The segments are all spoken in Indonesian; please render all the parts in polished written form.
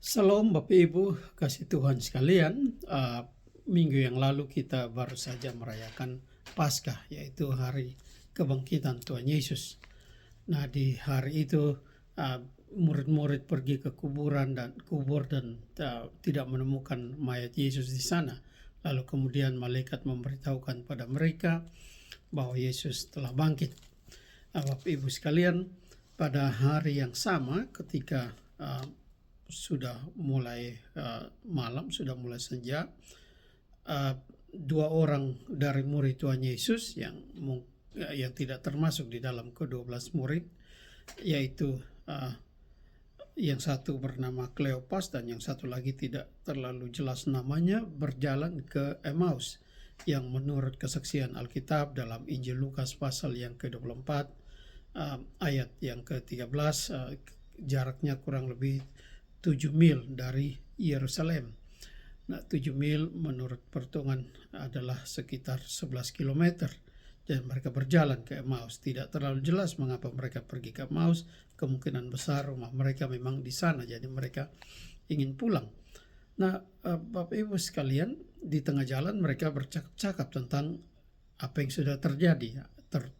Salam Bapak Ibu, kasih Tuhan sekalian. Minggu yang lalu kita baru saja merayakan Paskah, yaitu hari kebangkitan Tuhan Yesus. Nah, di hari itu murid-murid pergi ke kuburan dan tidak menemukan mayat Yesus di sana. Lalu kemudian malaikat memberitahukan pada mereka bahwa Yesus telah bangkit. Bapak Ibu sekalian, pada hari yang sama ketika sudah mulai malam, sudah mulai senja, dua orang dari murid Tuhan Yesus yang tidak termasuk di dalam ke-12 murid, yaitu yang satu bernama Kleopas dan yang satu lagi tidak terlalu jelas namanya, berjalan ke Emmaus, yang menurut kesaksian Alkitab dalam Injil Lukas pasal yang ke-24 ayat yang ke-13, jaraknya kurang lebih 7 mil dari Yerusalem. Nah, 7 mil menurut perhitungan adalah sekitar 11 kilometer. Dan mereka berjalan ke Emmaus. Tidak terlalu jelas mengapa mereka pergi ke Emmaus. Kemungkinan besar rumah mereka memang di sana, jadi mereka ingin pulang. Nah, Bapak Ibu sekalian, di tengah jalan mereka bercakap-cakap tentang apa yang sudah terjadi.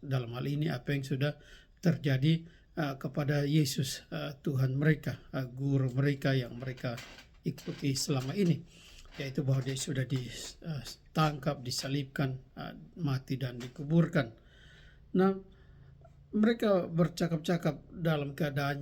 Dalam hal ini apa yang sudah terjadi kepada Yesus, Tuhan mereka, guru mereka yang mereka ikuti selama ini, yaitu bahwa dia sudah ditangkap, disalibkan, mati dan dikuburkan. Nah, mereka bercakap-cakap dalam keadaan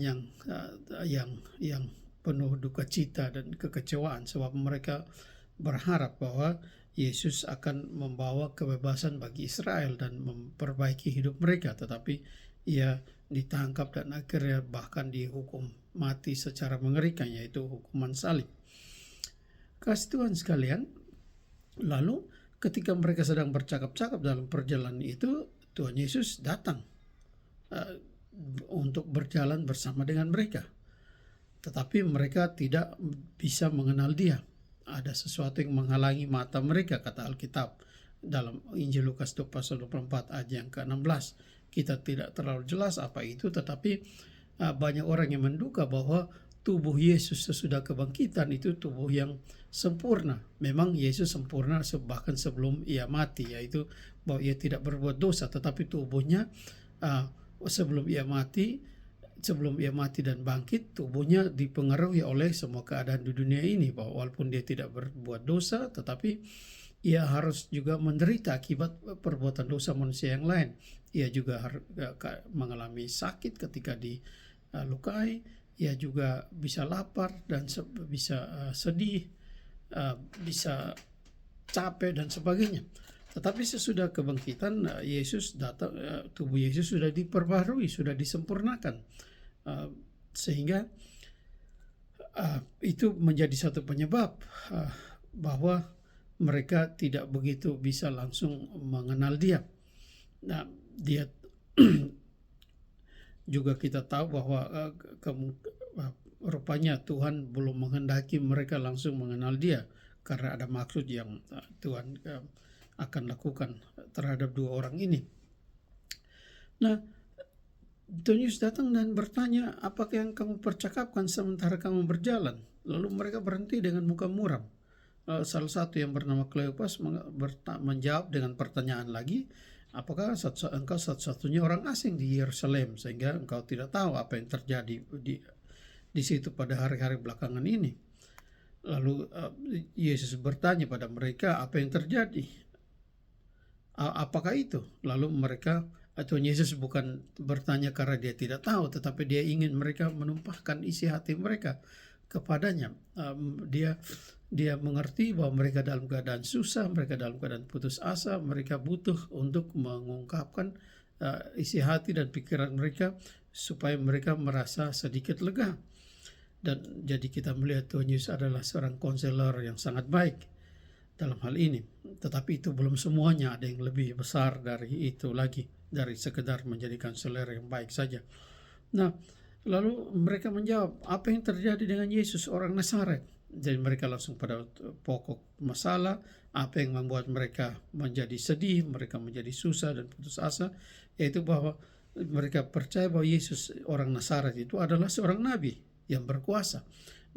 yang penuh duka cita dan kekecewaan, sebab mereka berharap bahwa Yesus akan membawa kebebasan bagi Israel dan memperbaiki hidup mereka, tetapi ia ditangkap dan akhirnya bahkan dihukum mati secara mengerikan, yaitu hukuman salib. Kasih Tuhan sekalian, lalu ketika mereka sedang bercakap-cakap dalam perjalanan itu, Tuhan Yesus datang untuk berjalan bersama dengan mereka. Tetapi mereka tidak bisa mengenal dia. Ada sesuatu yang menghalangi mata mereka, kata Alkitab dalam Injil Lukas pasal 24 ayat yang ke-16. Kita tidak terlalu jelas apa itu, tetapi banyak orang yang menduga bahwa tubuh Yesus sesudah kebangkitan itu tubuh yang sempurna. Memang Yesus sempurna bahkan sebelum ia mati, yaitu bahwa ia tidak berbuat dosa, tetapi tubuhnya sebelum ia mati dan bangkit, tubuhnya dipengaruhi oleh semua keadaan di dunia ini, bahwa walaupun dia tidak berbuat dosa, tetapi ia harus juga menderita akibat perbuatan dosa manusia yang lain. Ia juga mengalami sakit ketika dilukai. Ia juga bisa lapar dan bisa sedih, bisa capek dan sebagainya. Tetapi sesudah kebangkitan Yesus datang, tubuh Yesus sudah diperbarui, sudah disempurnakan, sehingga itu menjadi satu penyebab bahwa mereka tidak begitu bisa langsung mengenal dia. Nah, dia juga kita tahu bahwa rupanya Tuhan belum menghendaki mereka langsung mengenal dia, karena ada maksud yang Tuhan akan lakukan terhadap dua orang ini. Nah, Tuhan Yesus datang dan bertanya, apakah yang kamu percakapkan sementara kamu berjalan? Lalu mereka berhenti dengan muka muram. Salah satu yang bernama Kleopas menjawab dengan pertanyaan lagi, apakah engkau satu-satunya orang asing di Yerusalem sehingga engkau tidak tahu apa yang terjadi di situ pada hari-hari belakangan ini? Lalu Yesus bertanya pada mereka, apa yang terjadi? Apakah itu? Lalu Tuhan Yesus bukan bertanya karena dia tidak tahu, tetapi dia ingin mereka menumpahkan isi hati mereka kepadanya. Dia mengerti bahwa mereka dalam keadaan susah, mereka dalam keadaan putus asa, mereka butuh untuk mengungkapkan isi hati dan pikiran mereka supaya mereka merasa sedikit lega. Dan jadi kita melihat Tuhan Yesus adalah seorang konselor yang sangat baik dalam hal ini. Tetapi itu belum semuanya, ada yang lebih besar dari itu lagi, dari sekedar menjadi konselor yang baik saja. Nah, lalu mereka menjawab, apa yang terjadi dengan Yesus orang Nazaret? Jadi mereka langsung pada pokok masalah, apa yang membuat mereka menjadi sedih, mereka menjadi susah dan putus asa, yaitu bahwa mereka percaya bahwa Yesus orang Nazaret itu adalah seorang nabi yang berkuasa.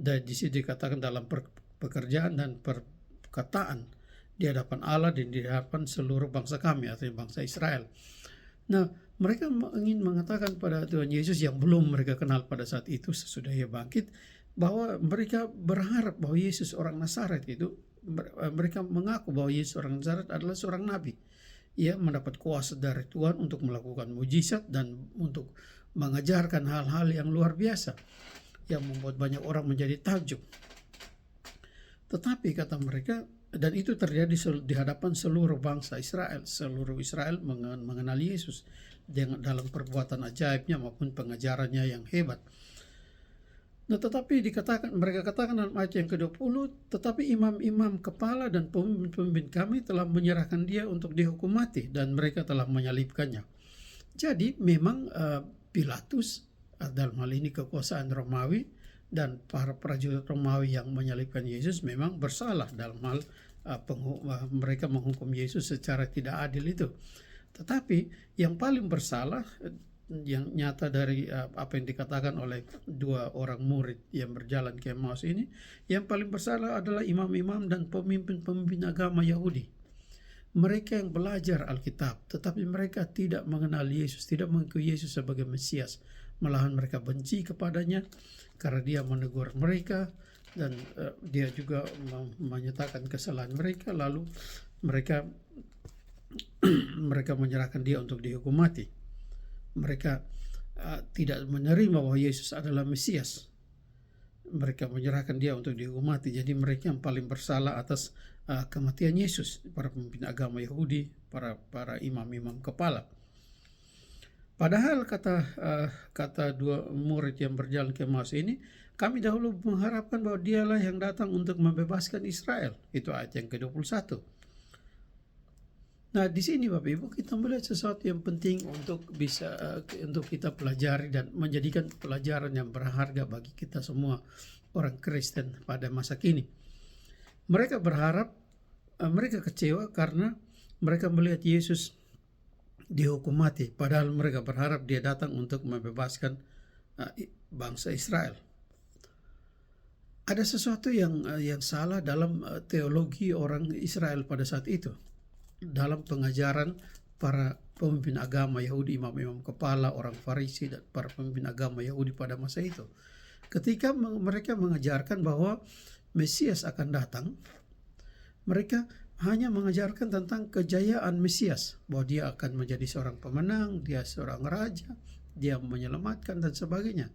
Dan di situ dikatakan dalam pekerjaan dan perkataan di hadapan Allah dan di hadapan seluruh bangsa kami, artinya bangsa Israel. Nah, mereka ingin mengatakan pada Tuhan Yesus yang belum mereka kenal pada saat itu sesudah Ia bangkit, bahwa mereka berharap bahwa Yesus orang Nazaret itu, mereka mengaku bahwa Yesus orang Nazaret adalah seorang nabi. Ia mendapat kuasa dari Tuhan untuk melakukan mujizat dan untuk mengajarkan hal-hal yang luar biasa yang membuat banyak orang menjadi takjub. Tetapi kata mereka, dan itu terjadi di hadapan seluruh bangsa Israel. Seluruh Israel mengenal Yesus dalam perbuatan ajaibnya maupun pengajarannya yang hebat. Nah, tetapi mereka katakan dalam ayat yang ke-20, tetapi imam-imam kepala dan pemimpin kami telah menyerahkan dia untuk dihukum mati dan mereka telah menyalibkannya. Jadi memang Pilatus, dalam hal ini kekuasaan Romawi, dan para prajurit Romawi yang menyalibkan Yesus memang bersalah dalam hal mereka menghukum Yesus secara tidak adil itu. Tetapi yang paling bersalah, yang nyata dari apa yang dikatakan oleh dua orang murid yang berjalan ke Emmaus ini, yang paling bersalah adalah imam-imam dan pemimpin-pemimpin agama Yahudi. Mereka yang belajar Alkitab, tetapi mereka tidak mengenal Yesus, tidak mengakui Yesus sebagai Mesias. Malahan mereka benci kepadanya karena dia menegur mereka dan dia juga menyatakan kesalahan mereka, lalu mereka menyerahkan dia untuk dihukum mati. Mereka tidak menerima bahwa Yesus adalah Mesias. Mereka menyerahkan dia untuk dihukum mati. Jadi mereka yang paling bersalah atas kematian Yesus, para pemimpin agama Yahudi, para imam-imam kepala. Padahal kata dua murid yang berjalan ke Emmaus ini, kami dahulu mengharapkan bahwa dialah yang datang untuk membebaskan Israel. Itu ayat yang ke-21. Nah, di sini Bapak Ibu kita melihat sesuatu yang penting untuk untuk kita pelajari dan menjadikan pelajaran yang berharga bagi kita semua orang Kristen pada masa kini. Mereka berharap, mereka kecewa karena mereka melihat Yesus dihukum mati, padahal mereka berharap dia datang untuk membebaskan bangsa Israel. Ada sesuatu yang salah dalam teologi orang Israel pada saat itu, dalam pengajaran para pemimpin agama Yahudi, imam-imam kepala, orang Farisi, dan para pemimpin agama Yahudi pada masa itu. Ketika mereka mengajarkan bahwa Mesias akan datang, mereka hanya mengajarkan tentang kejayaan Mesias, bahwa dia akan menjadi seorang pemenang, dia seorang raja, dia menyelamatkan dan sebagainya.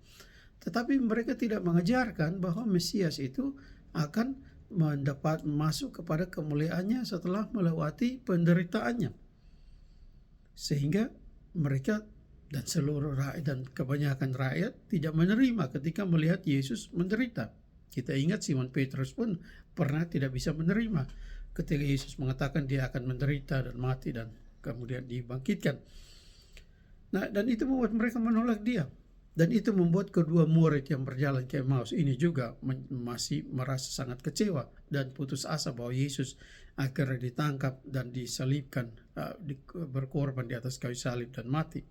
Tetapi mereka tidak mengajarkan bahwa Mesias itu akan masuk kepada kemuliaannya setelah melewati penderitaannya. Sehingga mereka dan seluruh rakyat dan kebanyakan rakyat tidak menerima ketika melihat Yesus menderita. Kita ingat Simon Petrus pun pernah tidak bisa menerima ketika Yesus mengatakan dia akan menderita dan mati dan kemudian dibangkitkan. Nah, dan itu membuat mereka menolak dia. Dan itu membuat kedua murid yang berjalan ke Emmaus ini juga masih merasa sangat kecewa dan putus asa bahwa Yesus akhirnya ditangkap dan disalibkan, berkorban di atas kayu salib dan mati.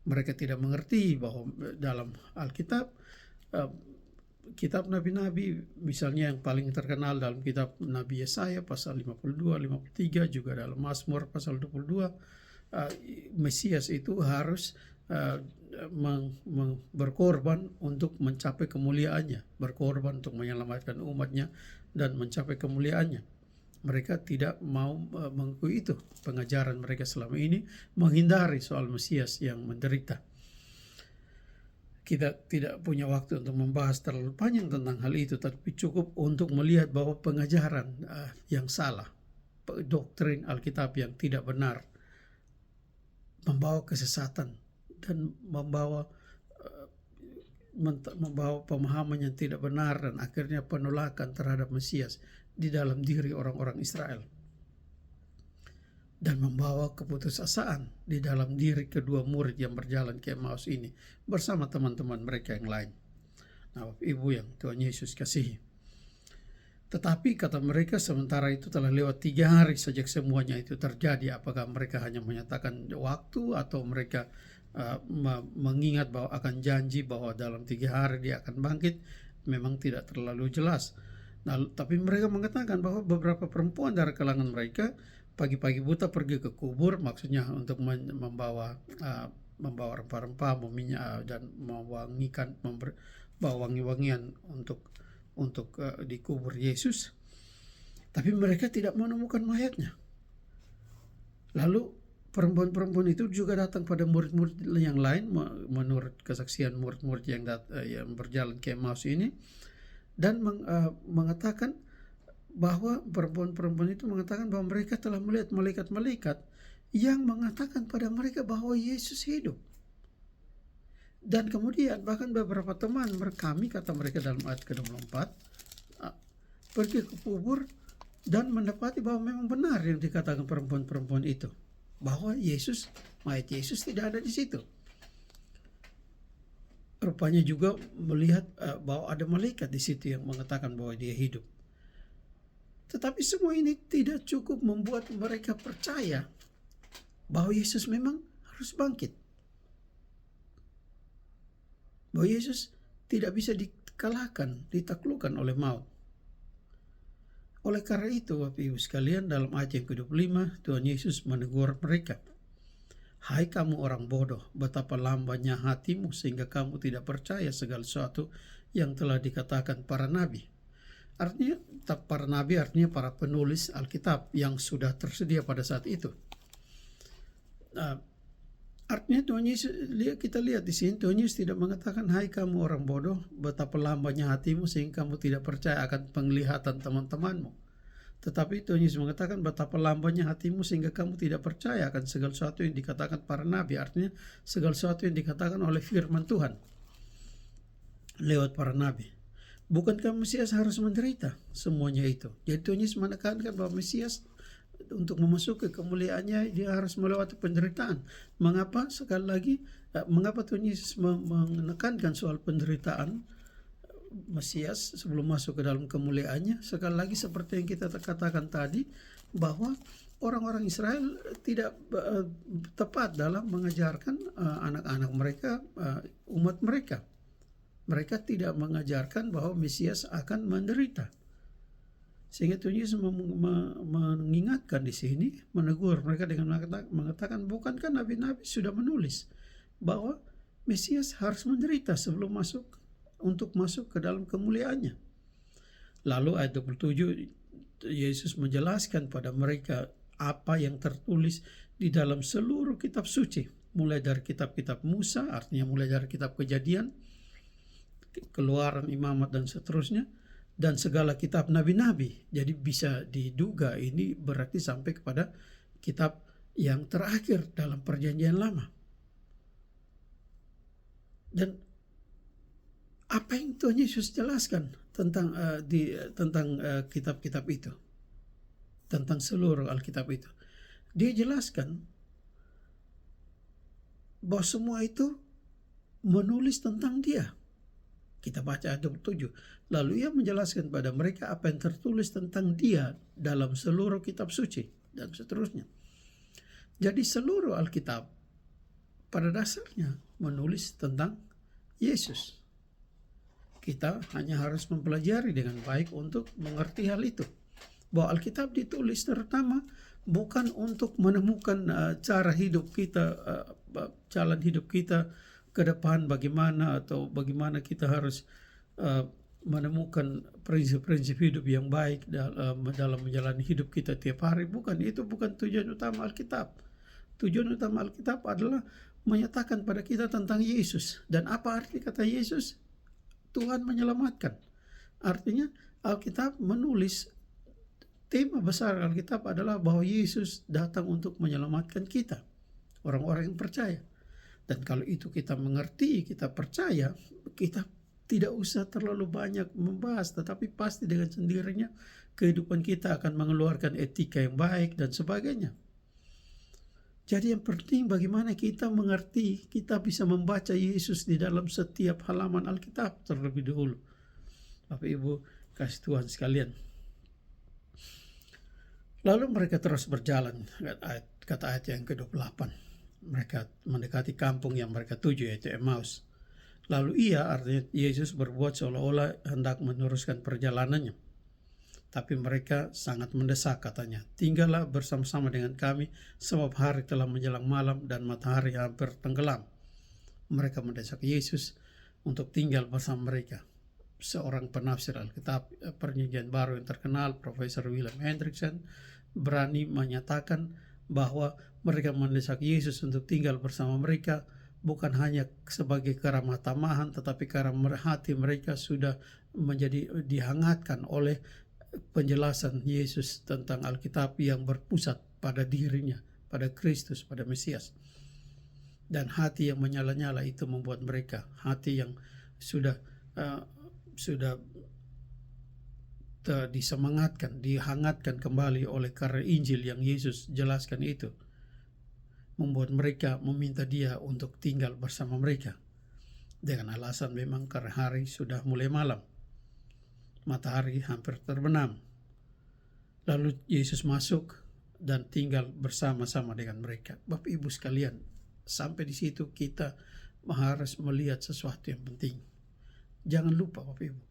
Mereka tidak mengerti bahwa dalam Alkitab, kitab nabi-nabi, misalnya yang paling terkenal dalam kitab Nabi Yesaya pasal 52, 53, juga dalam Mazmur pasal 22, Mesias itu harus berkorban untuk mencapai kemuliaannya, berkorban untuk menyelamatkan umatnya dan mencapai kemuliaannya. Mereka tidak mau mengakui itu. Pengajaran mereka selama ini menghindari soal Mesias yang menderita. Kita tidak punya waktu untuk membahas terlalu panjang tentang hal itu, tapi cukup untuk melihat bahwa pengajaran yang salah, doktrin Alkitab yang tidak benar, membawa kesesatan dan membawa pemahaman yang tidak benar dan akhirnya penolakan terhadap Mesias di dalam diri orang-orang Israel, dan membawa keputusasaan di dalam diri kedua murid yang berjalan ke Emmaus ini bersama teman-teman mereka yang lain. Nah, Ibu yang Tuhan Yesus kasihi. Tetapi kata mereka, sementara itu telah lewat 3 hari sejak semuanya itu terjadi. Apakah mereka hanya menyatakan waktu atau mereka mengingat bahwa akan janji bahwa dalam 3 hari dia akan bangkit? memang tidak terlalu jelas. Nah, tapi mereka mengatakan bahwa beberapa perempuan dari kalangan mereka pagi-pagi buta pergi ke kubur, maksudnya untuk membawa rempah-rempah, minyak, dan mewangikan, membawa wangi-wangian untuk di kubur Yesus. Tapi mereka tidak menemukan mayatnya. Lalu perempuan-perempuan itu juga datang pada murid-murid yang lain, menurut kesaksian murid-murid yang berjalan ke Emmaus ini, dan mengatakan bahwa perempuan-perempuan itu mengatakan bahwa mereka telah melihat malaikat-malaikat yang mengatakan pada mereka bahwa Yesus hidup. Dan kemudian bahkan beberapa teman kami, kata mereka dalam ayat ke-24, pergi ke kubur dan mendapati bahwa memang benar yang dikatakan perempuan-perempuan itu, bahwa mayat Yesus tidak ada di situ. Rupanya juga melihat bahwa ada malaikat di situ yang mengatakan bahwa dia hidup. Tetapi semua ini tidak cukup membuat mereka percaya bahwa Yesus memang harus bangkit. Bahwa Yesus tidak bisa dikalahkan, ditaklukkan oleh maut. Oleh karena itu, Bapak Ibu sekalian, dalam ayat yang ke-25, Tuhan Yesus menegur mereka. Hai kamu orang bodoh, betapa lambannya hatimu sehingga kamu tidak percaya segala sesuatu yang telah dikatakan para nabi. Artinya, para nabi artinya para penulis Alkitab yang sudah tersedia pada saat itu. Artinya Tuhan Yesus, kita lihat di sini, Tuhan Yesus tidak mengatakan, hai kamu orang bodoh, betapa lambannya hatimu sehingga kamu tidak percaya akan penglihatan teman-temanmu. Tetapi Tuhan Yesus mengatakan betapa lambannya hatimu sehingga kamu tidak percaya akan segala sesuatu yang dikatakan para nabi. Artinya segala sesuatu yang dikatakan oleh firman Tuhan lewat para nabi. Bukankah Mesias harus menderita semuanya itu? Jadi Tuhan Yesus menekankan bahwa Mesias untuk memasuki kemuliaannya dia harus melewati penderitaan. Mengapa? Sekali lagi, mengapa Tuhan Yesus menekankan soal penderitaan Mesias sebelum masuk ke dalam kemuliaannya? Sekali lagi seperti yang kita katakan tadi, bahwa orang-orang Israel tidak tepat dalam mengajarkan anak-anak mereka, umat mereka. Mereka tidak mengajarkan bahwa Mesias akan menderita. Sehingga Tuhan Yesus mengingatkan di sini, menegur mereka dengan mengatakan, bukankah nabi-nabi sudah menulis bahwa Mesias harus menderita sebelum untuk masuk ke dalam kemuliaannya. Lalu ayat 27, Yesus menjelaskan pada mereka apa yang tertulis di dalam seluruh kitab suci, mulai dari kitab-kitab Musa, artinya mulai dari kitab Kejadian, Keluaran, Imamat, dan seterusnya, dan segala kitab nabi-nabi. Jadi bisa diduga ini berarti sampai kepada kitab yang terakhir dalam perjanjian lama. Dan apa yang Tuhan Yesus jelaskan tentang kitab-kitab itu, tentang seluruh Alkitab itu? Dia jelaskan bahwa semua itu menulis tentang dia. Kita baca ayat 27. Lalu ia menjelaskan pada mereka apa yang tertulis tentang dia dalam seluruh kitab suci dan seterusnya. Jadi seluruh Alkitab pada dasarnya menulis tentang Yesus. Kita hanya harus mempelajari dengan baik untuk mengerti hal itu. Bahwa Alkitab ditulis terutama bukan untuk menemukan cara hidup kita, jalan hidup kita ke depan bagaimana, atau bagaimana kita harus menemukan prinsip-prinsip hidup yang baik dalam menjalani hidup kita tiap hari. Itu bukan tujuan utama Alkitab. Tujuan utama Alkitab adalah menyatakan pada kita tentang Yesus. Dan apa arti kata Yesus? Tuhan menyelamatkan. Artinya Alkitab menulis, tema besar Alkitab adalah bahwa Yesus datang untuk menyelamatkan kita, orang-orang yang percaya. Dan kalau itu kita mengerti, kita percaya, kita tidak usah terlalu banyak membahas, tetapi pasti dengan sendirinya kehidupan kita akan mengeluarkan etika yang baik dan sebagainya. Jadi yang penting bagaimana kita mengerti, kita bisa membaca Yesus di dalam setiap halaman Alkitab terlebih dahulu. Bapak Ibu kasih Tuhan sekalian. Lalu mereka terus berjalan, kata ayat yang ke-28. Mereka mendekati kampung yang mereka tuju, yaitu Emmaus. Lalu artinya Yesus berbuat seolah-olah hendak meneruskan perjalanannya. Tapi mereka sangat mendesak, katanya, tinggallah bersama-sama dengan kami, sebab hari telah menjelang malam dan matahari hampir tenggelam. Mereka mendesak Yesus untuk tinggal bersama mereka. Seorang penafsir Alkitab Perjanjian Baru yang terkenal, Profesor William Hendrickson, berani menyatakan bahwa mereka mendesak Yesus untuk tinggal bersama mereka bukan hanya sebagai keramah tamahan, tetapi karena hati mereka sudah menjadi dihangatkan oleh penjelasan Yesus tentang Alkitab yang berpusat pada dirinya, pada Kristus, pada Mesias. Dan hati yang menyala-nyala itu membuat mereka, hati yang sudah disemangatkan, dihangatkan kembali oleh karya Injil yang Yesus jelaskan itu, membuat mereka meminta Dia untuk tinggal bersama mereka. Dengan alasan memang karena hari sudah mulai malam, matahari hampir terbenam. Lalu Yesus masuk dan tinggal bersama-sama dengan mereka. Bapak Ibu sekalian, sampai di situ kita harus melihat sesuatu yang penting. Jangan lupa Bapak Ibu,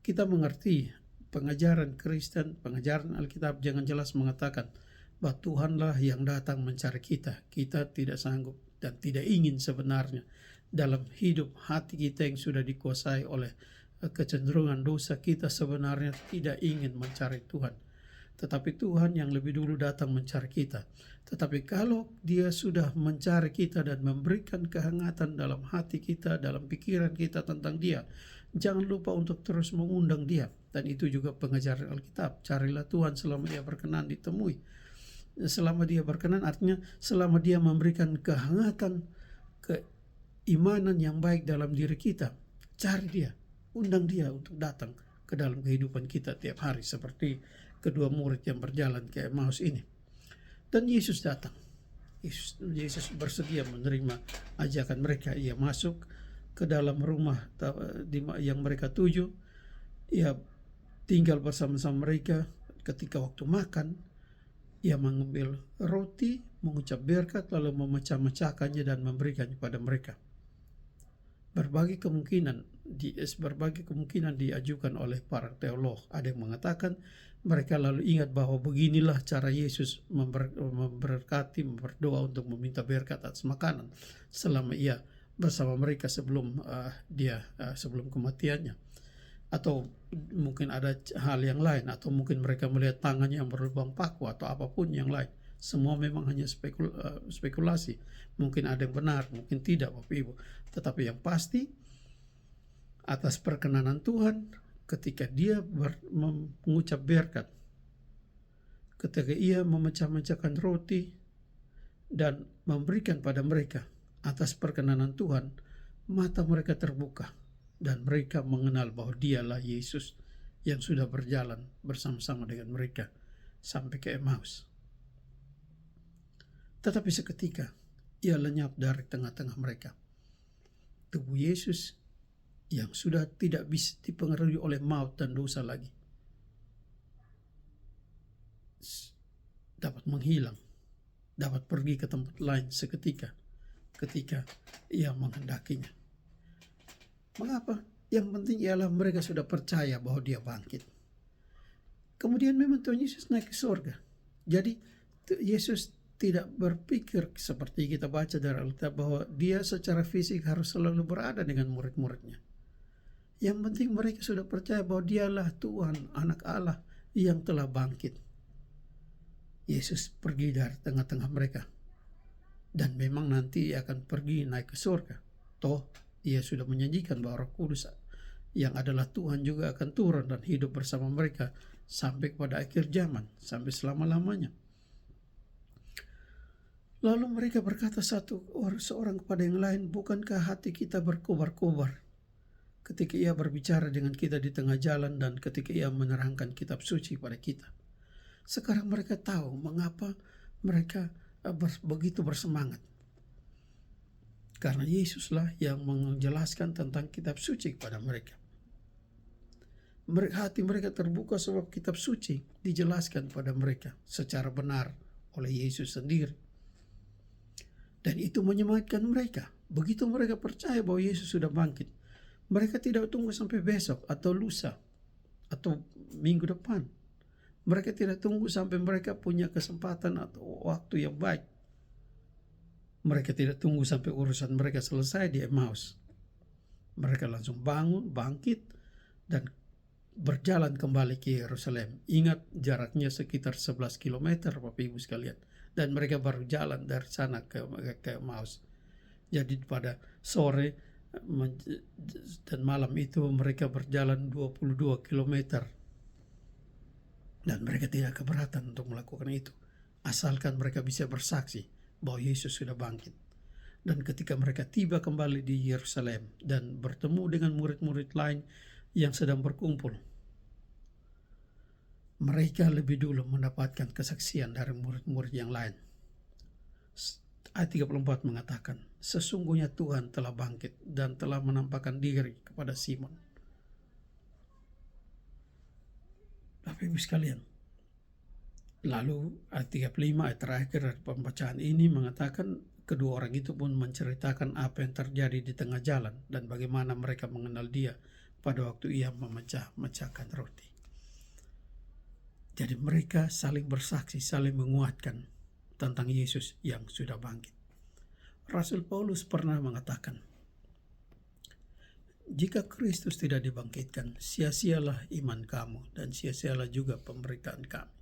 kita mengerti pengajaran Kristen, pengajaran Alkitab jangan jelas mengatakan bahwa Tuhanlah yang datang mencari kita. Kita tidak sanggup dan tidak ingin sebenarnya dalam hidup hati kita yang sudah dikuasai oleh kecenderungan dosa, kita sebenarnya tidak ingin mencari Tuhan. Tetapi Tuhan yang lebih dulu datang mencari kita. Tetapi kalau Dia sudah mencari kita dan memberikan kehangatan dalam hati kita, dalam pikiran kita tentang Dia, jangan lupa untuk terus mengundang Dia. Dan itu juga pengajaran Alkitab. Carilah Tuhan selama Dia berkenan ditemui. Selama Dia berkenan artinya selama Dia memberikan kehangatan, keimanan yang baik dalam diri kita. Cari Dia, undang Dia untuk datang ke dalam kehidupan kita tiap hari, seperti kedua murid yang berjalan ke Emmaus ini. Dan Yesus datang. Yesus bersedia menerima ajakan mereka. Ia masuk ke dalam rumah yang mereka tuju. Ia tinggal bersama-sama mereka. Ketika waktu makan, Ia mengambil roti, mengucap berkat, lalu memecah-mecahkannya dan memberikannya kepada mereka. Berbagai kemungkinan diajukan oleh para teolog. Ada yang mengatakan mereka lalu ingat bahwa beginilah cara Yesus memberkati, berdoa untuk meminta berkat atas makanan selama Ia bersama mereka sebelum sebelum kematiannya. Atau mungkin ada hal yang lain, atau mungkin mereka melihat tangannya yang berlubang paku, atau apapun yang lain. Semua memang hanya spekulasi. Mungkin ada yang benar, mungkin tidak Bapak Ibu. Tetapi yang pasti, atas perkenanan Tuhan, ketika Dia mengucap berkat, ketika Ia memecah-mecahkan roti dan memberikan pada mereka, atas perkenanan Tuhan, mata mereka terbuka dan mereka mengenal bahwa Dialah Yesus yang sudah berjalan bersama-sama dengan mereka sampai ke Emmaus. Tetapi seketika Ia lenyap dari tengah-tengah mereka. Tubuh Yesus yang sudah tidak bisa dipengaruhi oleh maut dan dosa lagi dapat menghilang, dapat pergi ke tempat lain seketika ketika Ia menghendakinya. Mengapa? Yang penting ialah mereka sudah percaya bahwa Dia bangkit. Kemudian memang Tuhan Yesus naik ke surga. Jadi Yesus tidak berpikir seperti kita baca dari Alkitab bahwa Dia secara fisik harus selalu berada dengan murid-muridnya. Yang penting mereka sudah percaya bahwa Dialah Tuhan, Anak Allah yang telah bangkit. Yesus pergi dari tengah-tengah mereka. Dan memang nanti Ia akan pergi naik ke surga. Toh Ia sudah menjanjikan bahwa Roh Kudus yang adalah Tuhan juga akan turun dan hidup bersama mereka sampai kepada akhir zaman, sampai selama-lamanya. Lalu mereka berkata seorang kepada yang lain, bukankah hati kita berkobar-kobar ketika Ia berbicara dengan kita di tengah jalan dan ketika Ia menerangkan kitab suci pada kita? Sekarang mereka tahu mengapa mereka begitu bersemangat. Karena Yesuslah yang menjelaskan tentang kitab suci kepada mereka. Hati mereka terbuka sebab kitab suci dijelaskan pada mereka secara benar oleh Yesus sendiri. Dan itu menyemangatkan mereka. Begitu mereka percaya bahwa Yesus sudah bangkit, Mereka tidak tunggu sampai besok atau lusa atau minggu depan. Mereka tidak tunggu sampai mereka punya kesempatan atau waktu yang baik. Mereka tidak tunggu sampai urusan mereka selesai di Emmaus. Mereka langsung bangun, bangkit, dan berjalan kembali ke Yerusalem. Ingat, jaraknya sekitar 11 km Bapak Ibu sekalian. Dan mereka baru jalan dari sana ke Emmaus. Jadi pada sore dan malam itu mereka berjalan 22 km. Dan mereka tidak keberatan untuk melakukan itu, asalkan mereka bisa bersaksi bahwa Yesus sudah bangkit. Dan ketika mereka tiba kembali di Yerusalem dan bertemu dengan murid-murid lain yang sedang berkumpul, mereka lebih dulu mendapatkan kesaksian dari murid-murid yang lain. Ayat 34 mengatakan, sesungguhnya Tuhan telah bangkit dan telah menampakkan diri kepada Simon. Bapak Ibu sekalian, lalu ayat 35, ayat terakhir dari pembacaan ini mengatakan kedua orang itu pun menceritakan apa yang terjadi di tengah jalan dan bagaimana mereka mengenal dia pada waktu ia memecahkan roti. Jadi mereka saling bersaksi, saling menguatkan tentang Yesus yang sudah bangkit. Rasul Paulus pernah mengatakan, jika Kristus tidak dibangkitkan, sia-sialah iman kamu dan sia-sialah juga pemberitaan kami.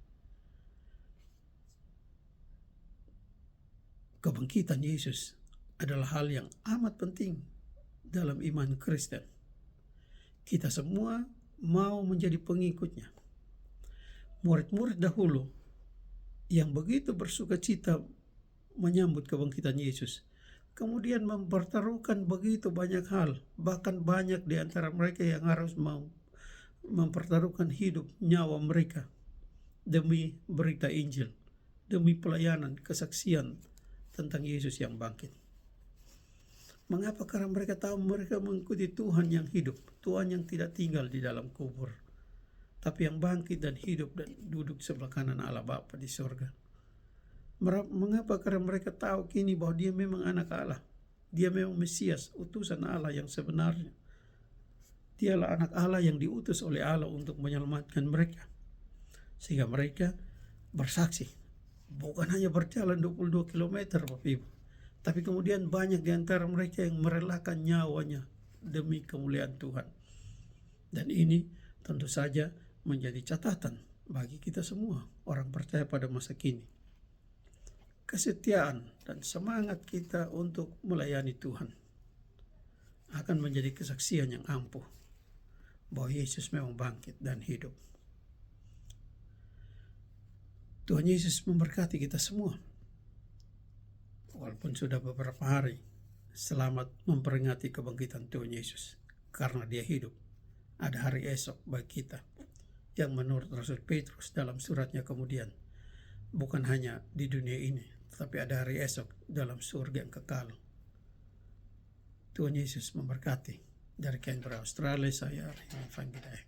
Kebangkitan Yesus adalah hal yang amat penting dalam iman Kristen. Kita semua mau menjadi pengikutnya. Murid-murid dahulu yang begitu bersukacita menyambut kebangkitan Yesus, kemudian mempertaruhkan begitu banyak hal, bahkan banyak di antara mereka yang harus mempertaruhkan hidup, nyawa mereka demi berita Injil, demi pelayanan, kesaksian tentang Yesus yang bangkit. Mengapa? Karena mereka tahu mereka mengikuti Tuhan yang hidup, Tuhan yang tidak tinggal di dalam kubur, tapi yang bangkit dan hidup dan duduk sebelah kanan Allah Bapa di surga. Mengapa? Karena mereka tahu kini bahwa dia memang anak Allah. Dia memang Mesias, utusan Allah yang sebenarnya. Dialah anak Allah yang diutus oleh Allah untuk menyelamatkan mereka. Sehingga mereka bersaksi. Bukan hanya berjalan 22 km Bapak Ibu, tapi kemudian banyak di antara mereka yang merelakan nyawanya demi kemuliaan Tuhan. Dan ini tentu saja menjadi catatan bagi kita semua, orang percaya pada masa kini. Kesetiaan dan semangat kita untuk melayani Tuhan akan menjadi kesaksian yang ampuh bahwa Yesus memang bangkit dan hidup. Tuhan Yesus memberkati kita semua. Walaupun sudah beberapa hari, selamat memperingati kebangkitan Tuhan Yesus. Karena dia hidup, ada hari esok bagi kita. Yang menurut Rasul Petrus dalam suratnya kemudian, bukan hanya di dunia ini, tetapi ada hari esok dalam surga yang kekal. Tuhan Yesus memberkati. Dari Canberra, Australia, saya Raymond Van Gidai.